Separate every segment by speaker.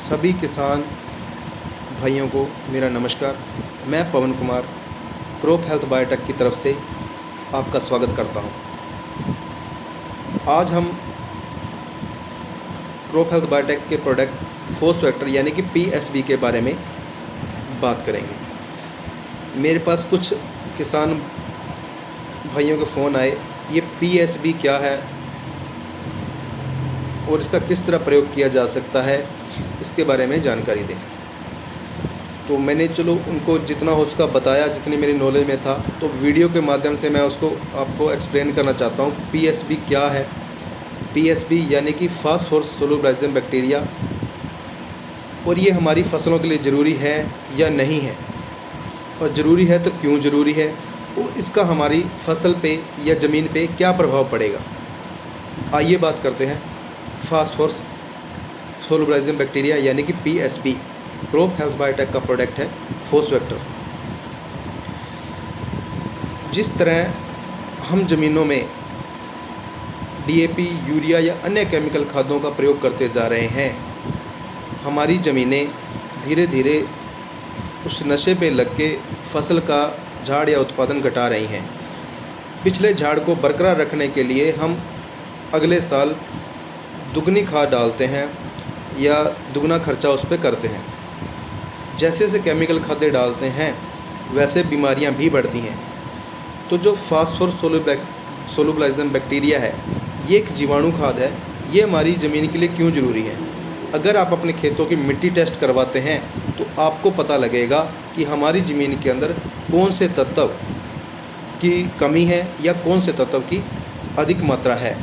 Speaker 1: सभी किसान भाइयों को मेरा नमस्कार। मैं पवन कुमार क्रॉप हेल्थ बायोटेक की तरफ से आपका स्वागत करता हूं। आज हम क्रॉप हेल्थ बायोटेक के प्रोडक्ट फोस्फेक्टर यानी कि पीएसबी के बारे में बात करेंगे। मेरे पास कुछ किसान भाइयों के फ़ोन आए, ये पीएसबी क्या है और इसका किस तरह प्रयोग किया जा सकता है, इसके बारे में जानकारी दें। तो मैंने चलो उनको जितना हो उसका बताया, जितनी मेरी नॉलेज में था। तो वीडियो के माध्यम से मैं उसको आपको एक्सप्लेन करना चाहता हूँ। पीएसबी क्या है। पीएसबी यानी कि फास्फोरस सोलुबलाइजिंग बैक्टीरिया, और ये हमारी फसलों के लिए ज़रूरी है या नहीं है, और ज़रूरी है तो क्यों ज़रूरी है, और इसका हमारी फसल पे या ज़मीन पे क्या प्रभाव पड़ेगा। आइए बात करते हैं। फास्फोरस सोलुबलाइजिंग बैक्टीरिया यानी कि पीएसबी क्रॉप हेल्थ बायोटेक का प्रोडक्ट है फोस्फेक्टर। जिस तरह हम ज़मीनों में डीएपी, यूरिया या अन्य केमिकल खादों का प्रयोग करते जा रहे हैं, हमारी ज़मीनें धीरे धीरे उस नशे पे लग के फसल का झाड़ या उत्पादन घटा रही हैं। पिछले झाड़ को बरकरार रखने के लिए हम अगले साल दुगनी खाद डालते हैं या दुगना खर्चा उस पर करते हैं। जैसे जैसे केमिकल खादें डालते हैं वैसे बीमारियां भी बढ़ती हैं। तो जो फास्फोरस सोलुबलाइजिंग बैक्टीरिया है, ये एक जीवाणु खाद है। ये हमारी ज़मीन के लिए क्यों ज़रूरी है। अगर आप अपने खेतों की मिट्टी टेस्ट करवाते हैं तो आपको पता लगेगा कि हमारी ज़मीन के अंदर कौन से तत्व की कमी है या कौन से तत्व की अधिक मात्रा है।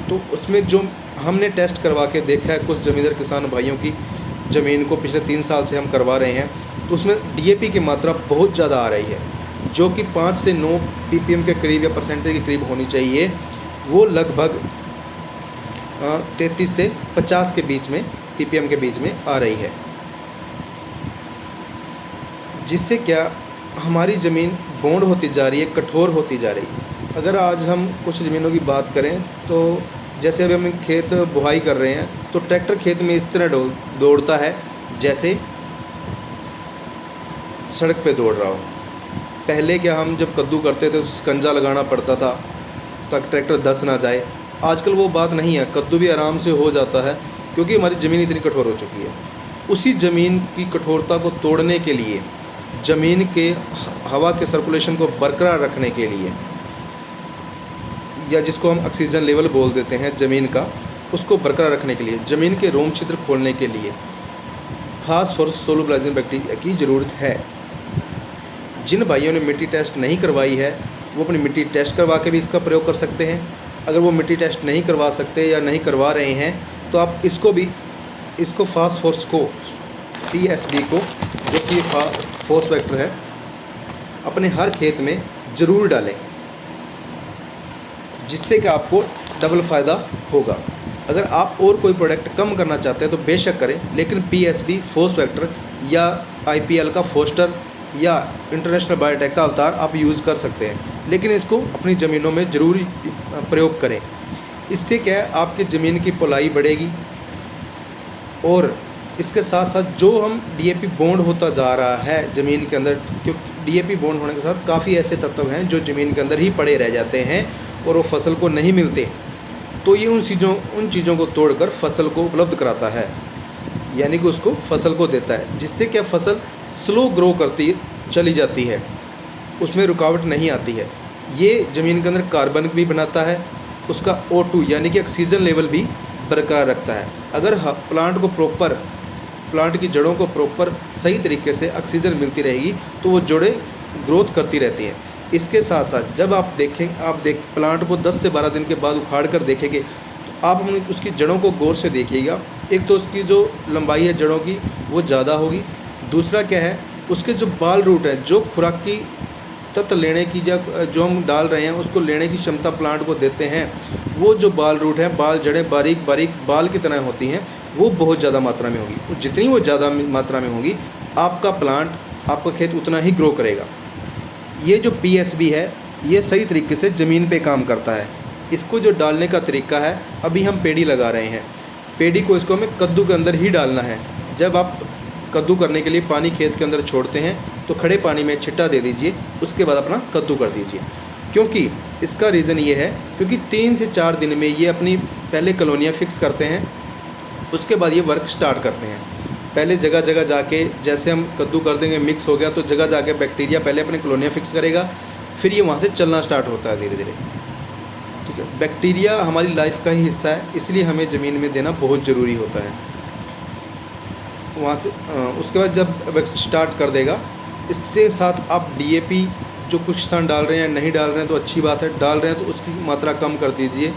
Speaker 1: तो उसमें जो हमने टेस्ट करवा के देखा है, कुछ ज़मींदार किसान भाइयों की ज़मीन को पिछले 3 साल से हम करवा रहे हैं, तो उसमें डीएपी की मात्रा बहुत ज़्यादा आ रही है, जो कि 5 से 9 ppm के करीब या परसेंटेज के करीब होनी चाहिए। वो लगभग 33 से 50 के बीच में ppm के बीच में आ रही है, जिससे क्या हमारी ज़मीन बॉन्ड होती जा रही है, कठोर होती जा रही है। अगर आज हम कुछ ज़मीनों की बात करें तो जैसे अभी हम खेत बुआई कर रहे हैं तो ट्रैक्टर खेत में इस तरह दौड़ता है जैसे सड़क पे दौड़ रहा हो। पहले क्या हम जब कद्दू करते थे तो शिकंजा लगाना पड़ता था ताकि ट्रैक्टर धंस ना जाए। आजकल वो बात नहीं है, कद्दू भी आराम से हो जाता है क्योंकि हमारी ज़मीन इतनी कठोर हो चुकी है। उसी ज़मीन की कठोरता को तोड़ने के लिए, ज़मीन के हवा के सर्कुलेशन को बरकरार रखने के लिए, या जिसको हम ऑक्सीजन लेवल बोल देते हैं ज़मीन का, उसको बरकरार रखने के लिए, ज़मीन के रोम छिद्र खोलने के लिए फास्फोरस सोलुबलाइजिंग बैक्टीरिया की ज़रूरत है। जिन भाइयों ने मिट्टी टेस्ट नहीं करवाई है वो अपनी मिट्टी टेस्ट करवा के भी इसका प्रयोग कर सकते हैं। अगर वो मिट्टी टेस्ट नहीं करवा सकते या नहीं करवा रहे हैं तो आप इसको फास्फोरस को, पीएसबी को, जो कि फोस्फेक्टर है, अपने हर खेत में ज़रूर डालें, जिससे कि आपको डबल फ़ायदा होगा। अगर आप और कोई प्रोडक्ट कम करना चाहते हैं तो बेशक करें, लेकिन पीएसबी, फोस्फेक्टर या आईपीएल का फोस्टर या इंटरनेशनल बायोटेक का अवतार आप यूज़ कर सकते हैं, लेकिन इसको अपनी ज़मीनों में ज़रूर प्रयोग करें। इससे क्या है, आपकी ज़मीन की पलाई बढ़ेगी, और इसके साथ साथ जो हम डीएपी बॉन्ड होता जा रहा है ज़मीन के अंदर, क्योंकि डीएपी बॉन्ड होने के साथ काफ़ी ऐसे तत्व हैं जो ज़मीन के अंदर ही पड़े रह जाते हैं और वो फसल को नहीं मिलते। तो ये उन चीज़ों को तोड़कर फसल को उपलब्ध कराता है, यानी कि उसको फसल को देता है, जिससे क्या फसल स्लो ग्रो करती चली जाती है, उसमें रुकावट नहीं आती है। ये ज़मीन के अंदर कार्बन भी बनाता है, उसका O2 यानी कि ऑक्सीजन लेवल भी बरकरार रखता है। अगर प्लांट की जड़ों को प्रॉपर सही तरीके से ऑक्सीजन मिलती रहेगी तो वो जड़ें ग्रोथ करती रहती हैं। इसके साथ साथ जब आप प्लांट को 10 से 12 दिन के बाद उखाड़ कर देखेंगे तो आप उसकी जड़ों को गौर से देखिएगा। एक तो उसकी जो लंबाई है जड़ों की वो ज़्यादा होगी, दूसरा क्या है, उसके जो बाल रूट है, जो खुराकी तत्व लेने की जो हम डाल रहे हैं उसको लेने की क्षमता प्लांट को देते हैं, वो जो बाल रूट है, बाल जड़ें बारीक बारीक बाल की तरह होती हैं, वो बहुत ज़्यादा मात्रा में होगी। और जितनी वो ज़्यादा मात्रा में होगी, आपका खेत उतना ही ग्रो करेगा। ये जो पीएसबी है ये सही तरीके से ज़मीन पे काम करता है। इसको जो डालने का तरीका है, अभी हम पेड़ी लगा रहे हैं पेडी को इसको हमें कद्दू के अंदर ही डालना है। जब आप कद्दू करने के लिए पानी खेत के अंदर छोड़ते हैं तो खड़े पानी में छिट्टा दे दीजिए, उसके बाद अपना कद्दू कर दीजिए। क्योंकि इसका रीज़न ये है क्योंकि 3 से 4 दिन में ये अपनी पहले कॉलोनियाँ फिक्स करते हैं, उसके बाद ये वर्क स्टार्ट करते हैं। पहले जगह जगह जाके, जैसे हम कद्दू कर देंगे मिक्स हो गया तो जगह जाके बैक्टीरिया पहले अपनी कॉलोनियाँ फिक्स करेगा, फिर ये वहाँ से चलना स्टार्ट होता है धीरे धीरे। ठीक है, बैक्टीरिया हमारी लाइफ का ही हिस्सा है, इसलिए हमें ज़मीन में देना बहुत ज़रूरी होता है। वहाँ से उसके बाद जब स्टार्ट कर देगा, इससे साथ आप DAP जो कुछ किसान डाल रहे हैं, नहीं डाल रहे हैं तो अच्छी बात है, डाल रहे हैं तो उसकी मात्रा कम कर दीजिए।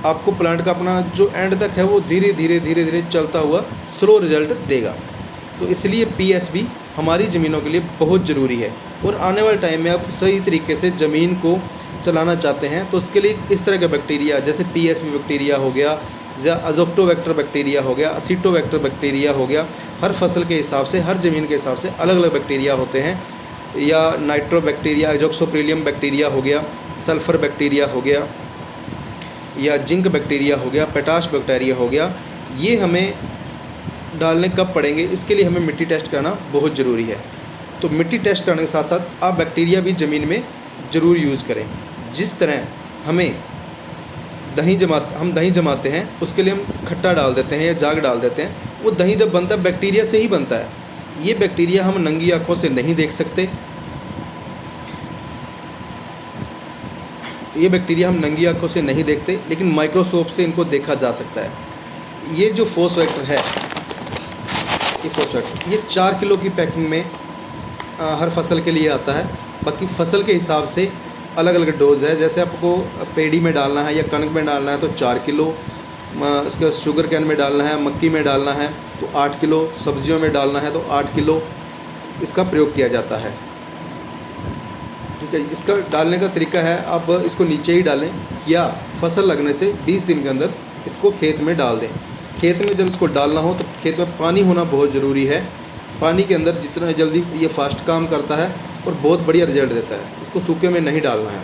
Speaker 1: आपको प्लांट का अपना जो एंड तक है वो धीरे धीरे चलता हुआ स्लो रिजल्ट देगा। तो इसलिए PSB हमारी ज़मीनों के लिए बहुत ज़रूरी है। और आने वाले टाइम में आप सही तरीके से ज़मीन को चलाना चाहते हैं तो उसके लिए इस तरह के बैक्टीरिया जैसे PSB बैक्टीरिया हो गया या अजोक्टोबैक्टर बैक्टीरिया हो गया, असीटोबैक्टर बैक्टीरिया हो गया, हर फसल के हिसाब से, हर ज़मीन के हिसाब से अलग अलग बैक्टीरिया होते हैं। या नाइट्रोबैक्टीरिया, एजोक्सोप्रिलियम बैक्टीरिया हो गया, सल्फ़र बैक्टीरिया हो गया, या जिंक बैक्टीरिया हो गया, पोटाश बैक्टीरिया हो गया। ये हमें डालने कब पड़ेंगे, इसके लिए हमें मिट्टी टेस्ट करना बहुत ज़रूरी है। तो मिट्टी टेस्ट करने के साथ साथ आप बैक्टीरिया भी ज़मीन में ज़रूर यूज़ करें। जिस तरह हम दही जमाते हैं, उसके लिए हम खट्टा डाल देते हैं या जाग डाल देते हैं, वो दही जब बनता है बैक्टीरिया से ही बनता है। ये बैक्टीरिया हम नंगी आँखों से नहीं देख सकते, ये बैक्टीरिया हम नंगी आँखों से नहीं देखते, लेकिन माइक्रोस्कोप से इनको देखा जा सकता है। ये जो फॉस्फेक्टर है, ये फॉस्फेक्टर ये 4 किलो की पैकिंग में हर फसल के लिए आता है। बाकी फसल के हिसाब से अलग अलग डोज है। जैसे आपको पेड़ी में डालना है या कणक में डालना है तो 4 किलो, उसके बाद शुगर कैन में डालना है, मक्की में डालना है तो 8 किलो, सब्जियों में डालना है तो 8 किलो इसका प्रयोग किया जाता है। ठीक है, इसका डालने का तरीका है, आप इसको नीचे ही डालें या फसल लगने से 20 दिन के अंदर इसको खेत में डाल दें। खेत में जब इसको डालना हो तो खेत में पानी होना बहुत ज़रूरी है। पानी के अंदर जितना जल्दी ये फास्ट काम करता है और बहुत बढ़िया रिजल्ट देता है। इसको सूखे में नहीं डालना है।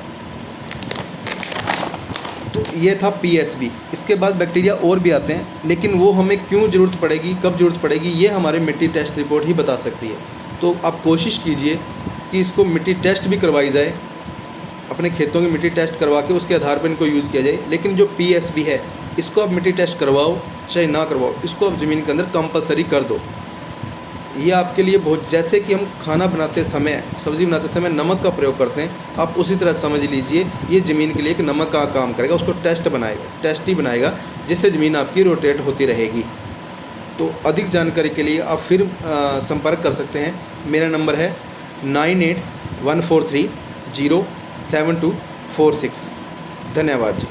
Speaker 1: तो ये था PSB। इसके बाद बैक्टीरिया और भी आते हैं, लेकिन वो हमें क्यों ज़रूरत पड़ेगी, कब ज़रूरत पड़ेगी, ये हमारे मिट्टी टेस्ट रिपोर्ट ही बता सकती है। तो आप कोशिश कीजिए कि इसको मिट्टी टेस्ट भी करवाई जाए, अपने खेतों की मिट्टी टेस्ट करवा के उसके आधार पर इनको यूज़ किया जाए। लेकिन जो PSB है, इसको आप मिट्टी टेस्ट करवाओ चाहे ना करवाओ, इसको आप ज़मीन के अंदर कंपलसरी कर दो। ये आपके लिए बहुत, जैसे कि हम खाना बनाते समय, सब्ज़ी बनाते समय नमक का प्रयोग करते हैं, आप उसी तरह समझ लीजिए ये ज़मीन के लिए एक नमक का काम करेगा, उसको टेस्टी बनाएगा, जिससे ज़मीन आपकी रोटेट होती रहेगी। तो अधिक जानकारी के लिए आप फिर संपर्क कर सकते हैं। मेरा नंबर है 9814307246। धन्यवाद जी।